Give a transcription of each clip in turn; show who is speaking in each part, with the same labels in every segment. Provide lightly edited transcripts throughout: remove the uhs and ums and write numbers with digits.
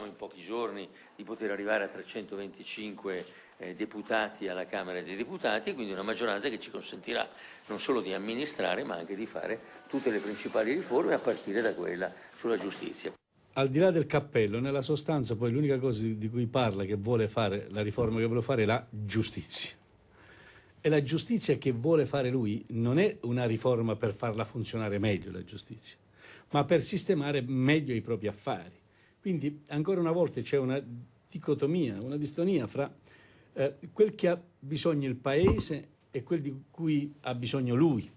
Speaker 1: speriamo in pochi giorni di poter arrivare a 325 deputati alla Camera dei Deputati, e quindi una maggioranza che ci consentirà non solo di amministrare ma anche di fare tutte le principali riforme, a partire da quella sulla giustizia.
Speaker 2: Al di là del cappello, nella sostanza poi l'unica cosa di cui parla, che vuole fare, la riforma che vuole fare, è la giustizia. E la giustizia che vuole fare lui non è una riforma per farla funzionare meglio, la giustizia, ma per sistemare meglio i propri affari. Quindi ancora una volta c'è una dicotomia, una distonia fra quel che ha bisogno il Paese e quel di cui ha bisogno lui.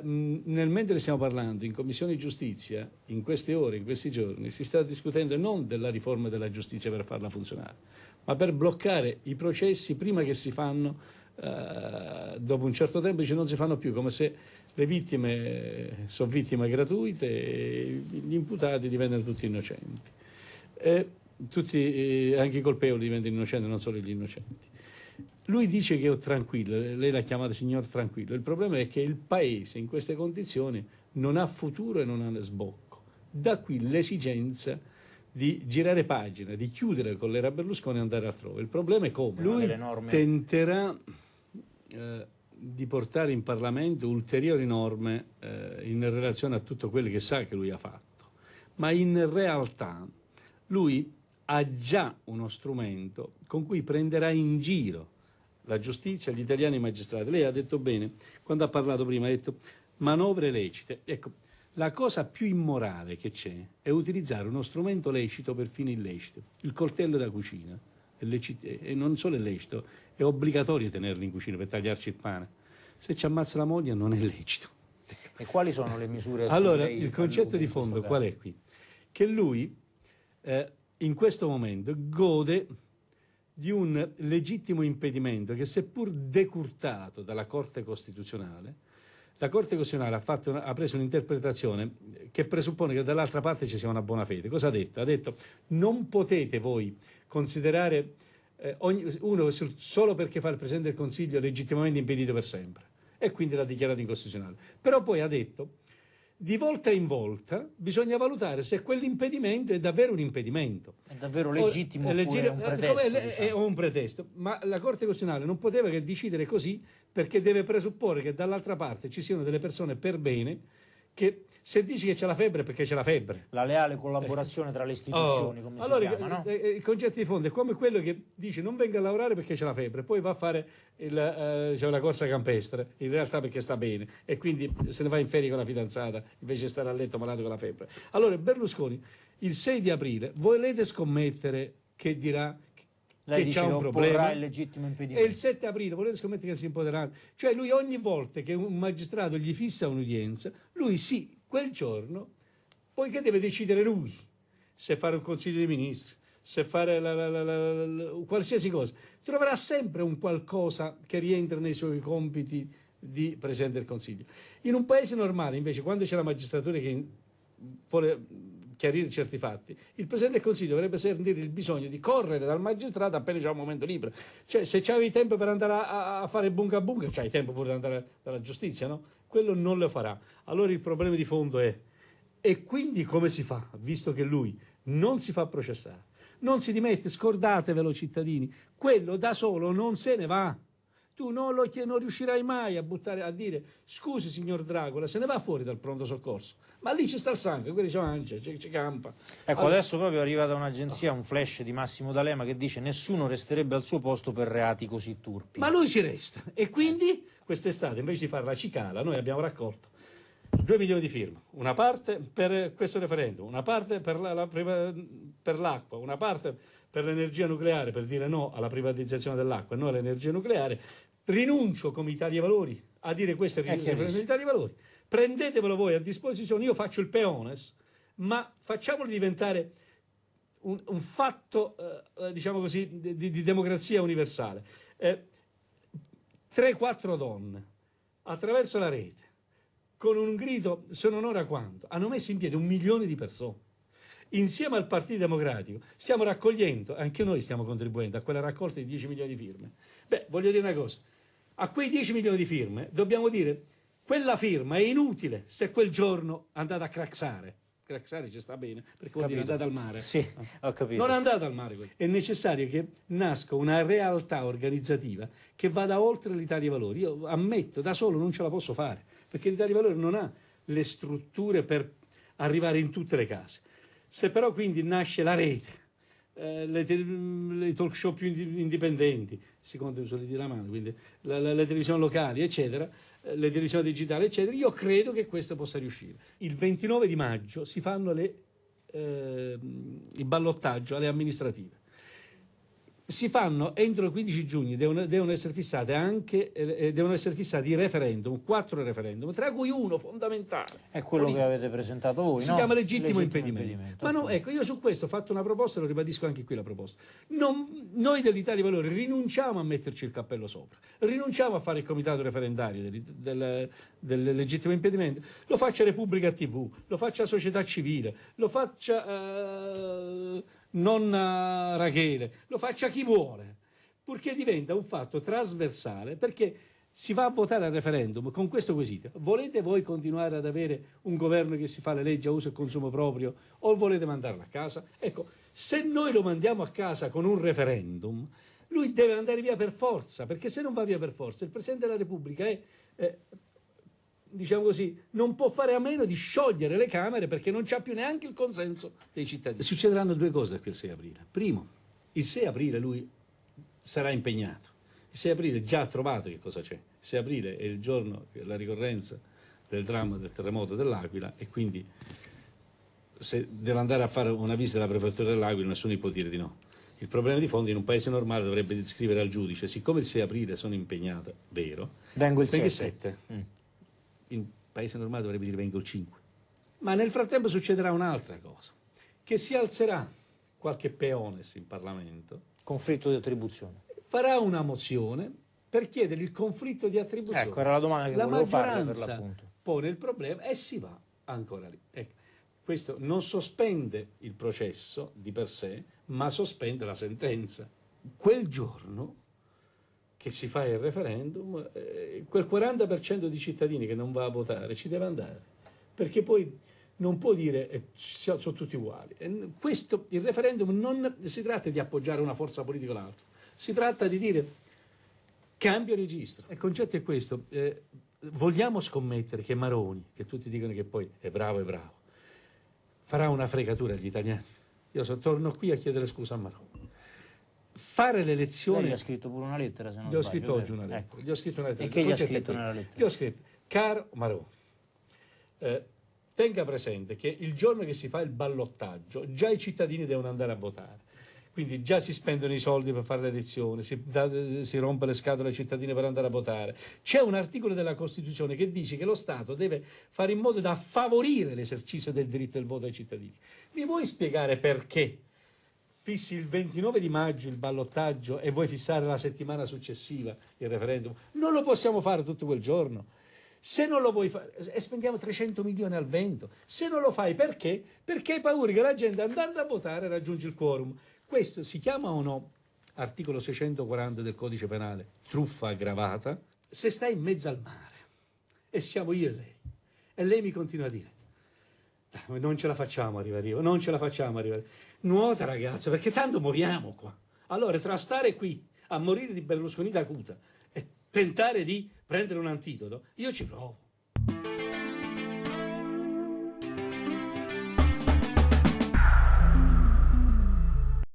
Speaker 2: Mentre stiamo parlando in Commissione Giustizia, in queste ore, in questi giorni, si sta discutendo non della riforma della giustizia per farla funzionare, ma per bloccare i processi prima che si fanno, dopo un certo tempo non si fanno più, come se le vittime sono vittime gratuite e gli imputati diventano tutti innocenti. Anche i colpevoli diventano innocenti, non solo gli innocenti. Lui dice che è tranquillo, lei l'ha chiamato signor tranquillo. Il problema è che il Paese in queste condizioni non ha futuro e non ha sbocco. Da qui l'esigenza di girare pagina, di chiudere con l'era Berlusconi e andare altrove. Il problema è come. Lui tenterà di portare in Parlamento ulteriori norme in relazione a tutto quello che sa che lui ha fatto. Ma in realtà lui ha già uno strumento con cui prenderà in giro la giustizia, gli italiani e i magistrati. Lei ha detto bene, quando ha parlato prima, ha detto manovre lecite. Ecco, la cosa più immorale che c'è è utilizzare uno strumento lecito per fini illeciti. Il coltello da cucina, e non solo è lecito, è obbligatorio tenerlo in cucina per tagliarci il pane. Se ci ammazza la moglie non è lecito.
Speaker 3: E quali sono le misure?
Speaker 2: Allora, il concetto di fondo qual è qui? Che lui in questo momento gode di un legittimo impedimento che, seppur decurtato dalla Corte Costituzionale, la Corte Costituzionale ha preso un'interpretazione che presuppone che dall'altra parte ci sia una buona fede. Cosa ha detto? Ha detto non potete voi considerare uno solo perché fa il Presidente del Consiglio legittimamente impedito per sempre, e quindi l'ha dichiarato incostituzionale. Però poi ha detto di volta in volta bisogna valutare se quell'impedimento è davvero un impedimento.
Speaker 3: È davvero legittimo oppure un pretesto?
Speaker 2: È un pretesto, ma la Corte Costituzionale non poteva che decidere così, perché deve presupporre che dall'altra parte ci siano delle persone per bene, che se dici che c'è la febbre è perché c'è la febbre.
Speaker 3: La leale collaborazione tra le istituzioni, come si chiama, no?
Speaker 2: Il concetto di fondo è come quello che dice non venga a lavorare perché c'è la febbre, poi va a fare una corsa campestre, in realtà perché sta bene, e quindi se ne va in ferie con la fidanzata invece di stare a letto malato con la febbre. Allora Berlusconi il 6 di aprile volete scommettere che dirà
Speaker 3: lei
Speaker 2: che c'è un problema,
Speaker 3: il legittimo impedimento.
Speaker 2: e il 7 aprile volete scommettere che si impoderà, cioè lui ogni volta che un magistrato gli fissa un'udienza, lui sì, quel giorno, poiché deve decidere lui se fare un consiglio dei ministri, se fare qualsiasi cosa, troverà sempre un qualcosa che rientra nei suoi compiti di Presidente del Consiglio. In un paese normale, invece, quando c'è la magistratura che vuole chiarire certi fatti, il Presidente del Consiglio dovrebbe sentire il bisogno di correre dal magistrato appena c'è un momento libero. Cioè, se c'avevi tempo per andare a fare bunga bunga, c'hai tempo pure di andare dalla giustizia, no? Quello non lo farà. Allora il problema di fondo è: e quindi come si fa, visto che lui non si fa processare, non si dimette, scordatevelo cittadini, quello da solo non se ne va. Tu non riuscirai mai a dire scusi signor Dracula, se ne va fuori dal pronto soccorso, ma lì c'è sta il sangue, quelli c'è mangia, c'è campa.
Speaker 3: Ecco, allora, adesso proprio arriva da un'agenzia un flash di Massimo D'Alema che dice nessuno resterebbe al suo posto per reati così turpi.
Speaker 2: Ma lui ci resta, e quindi quest'estate invece di fare la cicala noi abbiamo raccolto 2 milioni di firme, una parte per questo referendum, una parte per l'acqua, una parte per l'energia nucleare, per dire no alla privatizzazione dell'acqua e no all'energia nucleare. Rinuncio come Italia Valori a dire questo è il referendum dell'Italia Valori. Prendetevelo voi a disposizione, io faccio il peones, ma facciamolo diventare un fatto, diciamo così, di democrazia universale. 3-4 donne, attraverso la rete, con un grido sono onore a quanto, hanno messo in piedi 1 milione di persone. Insieme al Partito Democratico stiamo raccogliendo, anche noi stiamo contribuendo a quella raccolta di 10 milioni di firme. Beh, voglio dire una cosa, a quei 10 milioni di firme dobbiamo dire quella firma è inutile se quel giorno andate a craxare. Craxari ci sta bene, perché vuol dire andate al mare.
Speaker 3: Sì, ho capito.
Speaker 2: Non andate al mare. È necessario che nasca una realtà organizzativa che vada oltre l'Italia dei Valori. Io ammetto, da solo non ce la posso fare, perché l'Italia dei Valori non ha le strutture per arrivare in tutte le case. Se però quindi nasce la rete, le talk show più indipendenti, si contano sulle dita della mano, quindi le televisioni locali, eccetera, le televisioni digitali, eccetera, io credo che questo possa riuscire. Il 29 di maggio si fanno il ballottaggio alle amministrative. Si fanno entro il 15 giugno, devono essere fissate anche devono essere fissati i referendum, 4 referendum, tra cui uno fondamentale.
Speaker 3: È quello che avete presentato voi,
Speaker 2: si
Speaker 3: no?
Speaker 2: chiama legittimo impedimento. Ma no, ecco, io su questo ho fatto una proposta, lo ribadisco anche qui la proposta. Noi dell'Italia dei Valori rinunciamo a metterci il cappello sopra, rinunciamo a fare il comitato referendario del legittimo impedimento, lo faccia Repubblica TV, lo faccia società civile, lo faccia nonna Rachele, lo faccia chi vuole, purché diventa un fatto trasversale, perché si va a votare al referendum con questo quesito: volete voi continuare ad avere un governo che si fa le leggi a uso e consumo proprio, o volete mandarlo a casa? Ecco, se noi lo mandiamo a casa con un referendum, lui deve andare via per forza, perché se non va via per forza, il Presidente della Repubblica diciamo così, non può fare a meno di sciogliere le Camere, perché non c'ha più neanche il consenso dei cittadini. Succederanno 2 cose da qui al 6 aprile. Primo, il 6 aprile lui sarà impegnato. Il 6 aprile già ha trovato che cosa c'è. Il 6 aprile è il giorno, la ricorrenza del dramma del terremoto dell'Aquila, e quindi se deve andare a fare una visita alla prefettura dell'Aquila nessuno gli può dire di no. Il problema di fondo in un paese normale dovrebbe scrivere al giudice: siccome il 6 aprile sono impegnato, vero,
Speaker 3: vengo il
Speaker 2: 7. In paese normale dovrebbe dire vengo il 5. Ma nel frattempo succederà un'altra cosa, che si alzerà qualche peones in Parlamento,
Speaker 3: conflitto di attribuzione,
Speaker 2: farà una mozione per chiedere il conflitto di attribuzione.
Speaker 3: Ecco, era la domanda che volevo fare, per l'appunto.
Speaker 2: Pone il problema e si va ancora lì. Ecco, questo non sospende il processo di per sé, ma sospende la sentenza. Quel giorno che si fa il referendum, quel 40% di cittadini che non va a votare ci deve andare, perché poi non può dire sono tutti uguali. Il referendum non si tratta di appoggiare una forza politica o l'altra, si tratta di dire cambio registro. Il concetto è questo: vogliamo scommettere che Maroni, che tutti dicono che poi è bravo, farà una fregatura agli italiani? Io torno qui a chiedere scusa a Maroni. Fare l'elezione.
Speaker 3: Lei gli ha scritto pure una lettera, se non
Speaker 2: gli ho
Speaker 3: sbaglio,
Speaker 2: scritto oggi una lettera.
Speaker 3: Ecco.
Speaker 2: Gli ho scritto una lettera.
Speaker 3: E che gli ha scritto nella lettera?
Speaker 2: Gli ho scritto: caro Maroni, tenga presente che il giorno che si fa il ballottaggio già i cittadini devono andare a votare, quindi già si spendono i soldi per fare le elezioni, si rompe le scatole ai cittadini per andare a votare. C'è un articolo della Costituzione che dice che lo Stato deve fare in modo da favorire l'esercizio del diritto del voto ai cittadini. Mi vuoi spiegare perché fissi il 29 di maggio il ballottaggio e vuoi fissare la settimana successiva il referendum? Non lo possiamo fare tutto quel giorno. Se non lo vuoi fare, e spendiamo 300 milioni al vento. Se non lo fai, perché? Perché hai paura che la gente, andando a votare, raggiunge il quorum. Questo si chiama o no, articolo 640 del Codice Penale, truffa aggravata? Se stai in mezzo al mare e siamo io e lei mi continua a dire: non ce la facciamo arrivare io, non ce la facciamo arrivare. Nuota, ragazzo, perché tanto moriamo qua. Allora, tra stare qui a morire di Berlusconi d'acuta e tentare di prendere un antidoto, io ci provo.